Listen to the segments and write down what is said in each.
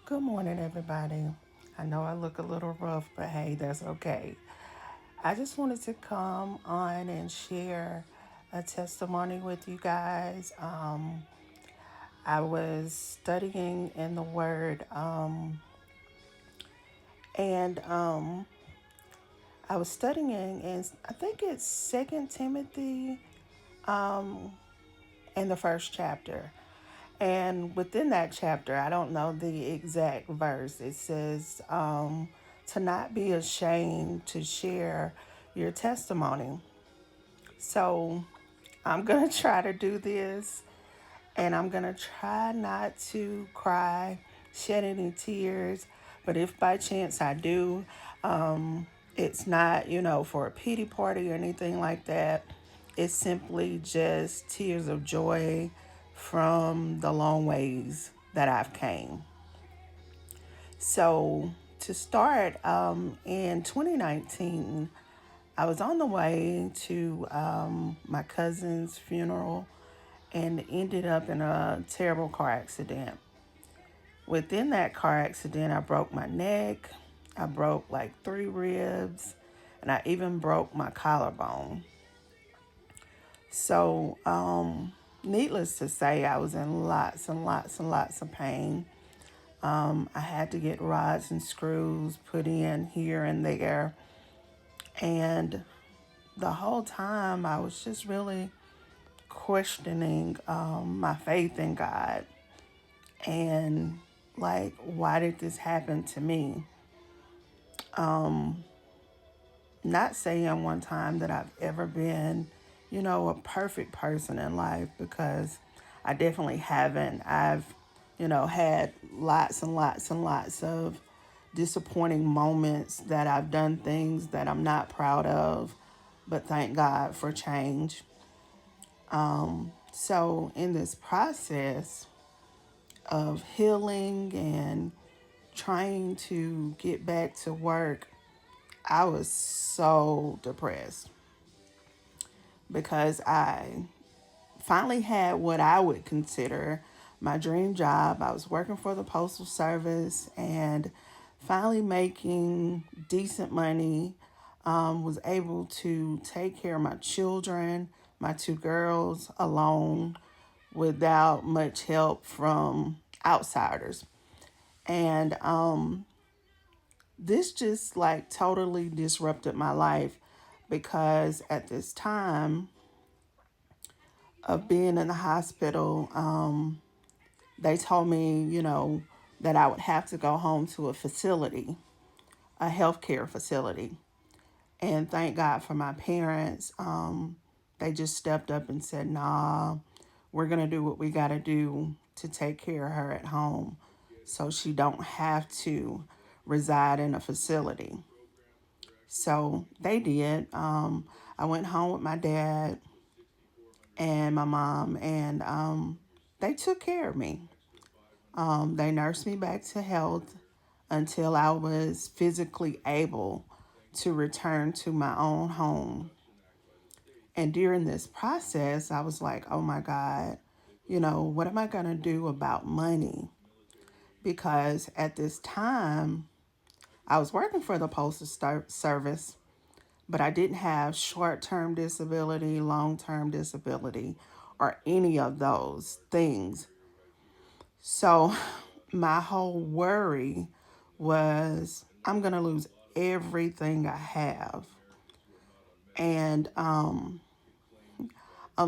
Good morning, everybody. I know I look a little rough, but hey, that's okay. I just wanted to come on and share a testimony with you guys. I was studying in the Word, and I was studying in I think it's Second Timothy, in the first chapter. And within that chapter, I don't know the exact verse, it says to not be ashamed to share your testimony. So I'm going to try to do this, and I'm going to try not to cry, shed any tears. But if by chance I do, it's not, for a pity party or anything like that. It's simply just tears of joy from the long ways that I've came. So to start, in 2019, I was on the way to my cousin's funeral and ended up in a terrible car accident. Within that car accident, I broke my neck, I broke like three ribs, and I even broke my collarbone. So, needless to say, I was in lots and lots and lots of pain. I had to get rods and screws put in here and there. And the whole time, I was just really questioning my faith in God and like, why did this happen to me? Not saying one time that I've ever been, a perfect person in life, because I definitely haven't. I've, had lots and lots and lots of disappointing moments that I've done things that I'm not proud of, but thank God for change. So, in this process of healing and trying to get back to work, I was so depressed because I finally had what I would consider my dream job. I was working for the Postal Service and finally making decent money. Was able to take care of my children, my two girls, alone without much help from outsiders. And this just like totally disrupted my life because at this time of being in the hospital, they told me, that I would have to go home to a facility, a healthcare facility. And thank God for my parents. They just stepped up and said, nah, we're going to do what we got to do to take care of her at home so she don't have to reside in a facility. So they did. I went home with my dad and my mom, and they took care of me. They nursed me back to health until I was physically able to return to my own home. And during this process, I was like, oh my God, what am I going to do about money? Because at this time, I was working for the Postal Service, but I didn't have short term disability, long term disability, or any of those things. So my whole worry was I'm going to lose everything I have. And I'm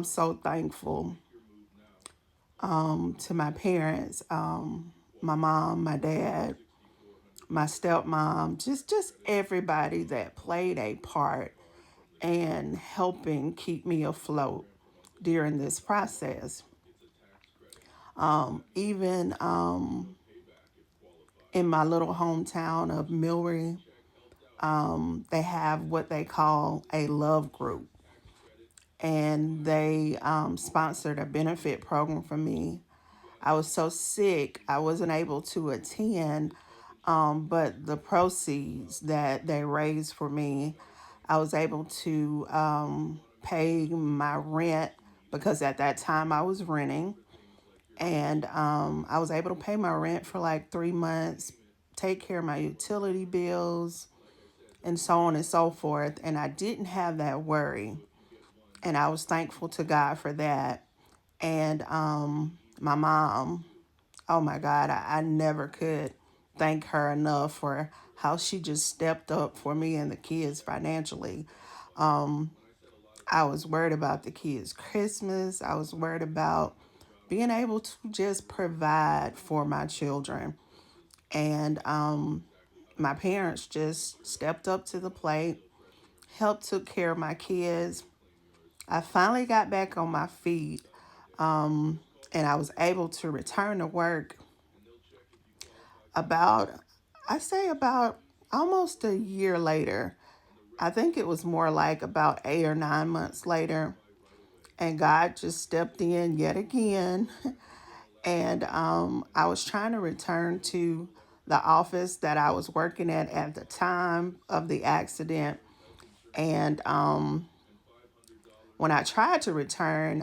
so thankful to my parents, my mom, my dad, my stepmom, just everybody that played a part in helping keep me afloat during this process. Even in my little hometown of Milry, they have what they call a love group, and they sponsored a benefit program for me. I was so sick, I wasn't able to attend, but the proceeds that they raised for me, I was able to pay my rent because at that time I was renting, And I was able to pay my rent for like 3 months, take care of my utility bills, and so on and so forth. And I didn't have that worry. And I was thankful to God for that. And my mom, oh my God, I never could thank her enough for how she just stepped up for me and the kids financially. I was worried about the kids' Christmas. I was worried about being able to just provide for my children. And my parents just stepped up to the plate, helped took care of my kids. I finally got back on my feet, and I was able to return to work about, I say about almost a year later. I think it was more like about 8 or 9 months later. And God just stepped in yet again. And I was trying to return to the office that I was working at the time of the accident. And when I tried to return,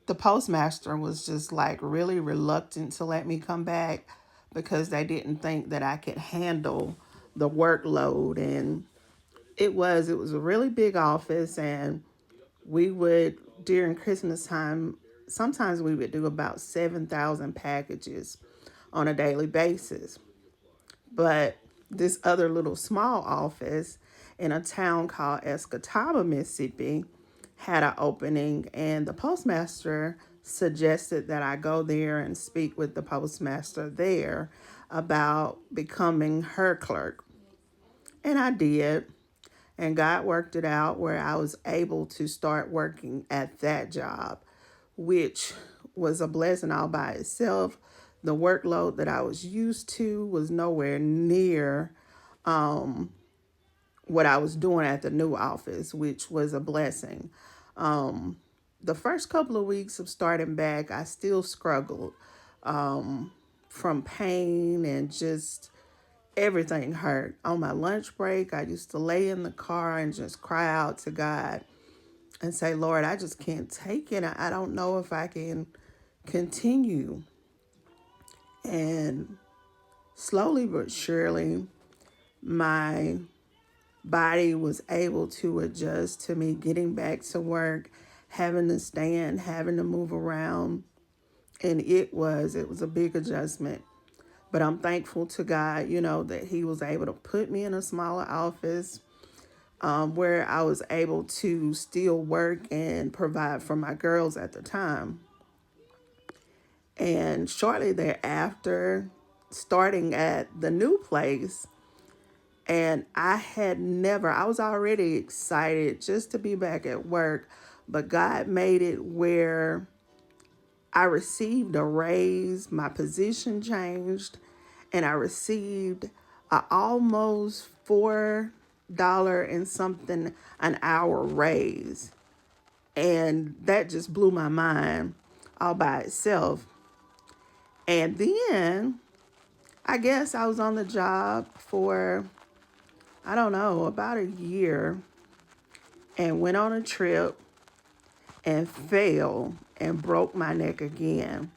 the postmaster was just like really reluctant to let me come back because they didn't think that I could handle the workload. And it was a really big office, and we would, during Christmas time, sometimes we would do about 7,000 packages on a daily basis. But this other little small office in a town called Escataba, Mississippi, had an opening, and the postmaster suggested that I go there and speak with the postmaster there about becoming her clerk. And I did. And God worked it out where I was able to start working at that job, which was a blessing all by itself. The workload that I was used to was nowhere near what I was doing at the new office, which was a blessing. The first couple of weeks of starting back, I still struggled from pain and just everything hurt. On my lunch break, I used to lay in the car and just cry out to God and say, Lord, I just can't take it. I don't know if I can continue. And slowly but surely, my body was able to adjust to me getting back to work, having to stand, having to move around. And it was a big adjustment. But I'm thankful to God, that He was able to put me in a smaller office where I was able to still work and provide for my girls at the time. And shortly thereafter, starting at the new place, and I was already excited just to be back at work, but God made it where I received a raise, my position changed, and I received a almost $4 and something an hour raise. And that just blew my mind all by itself. And then I guess I was on the job for, I don't know, about a year, and went on a trip and fell and broke my neck again.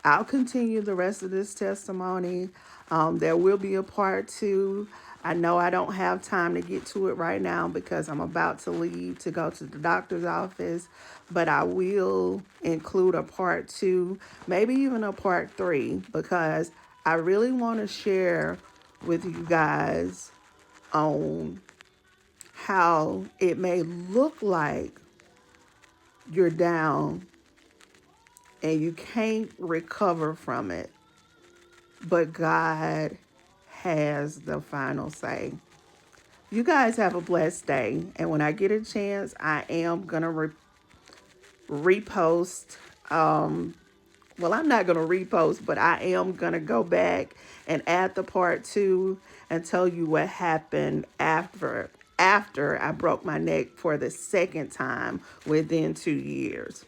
I'll continue the rest of this testimony. There will be a part two. I know I don't have time to get to it right now because I'm about to leave to go to the doctor's office, but I will include a part two, maybe even a part three, because I really want to share with you guys on how it may look like you're down and you can't recover from it, but God has the final say. You guys have a blessed day. And when I get a chance, I am going to repost. Well, I'm not going to repost, but I am going to go back and add the part two and tell you what happened after I broke my neck for the second time within 2 years.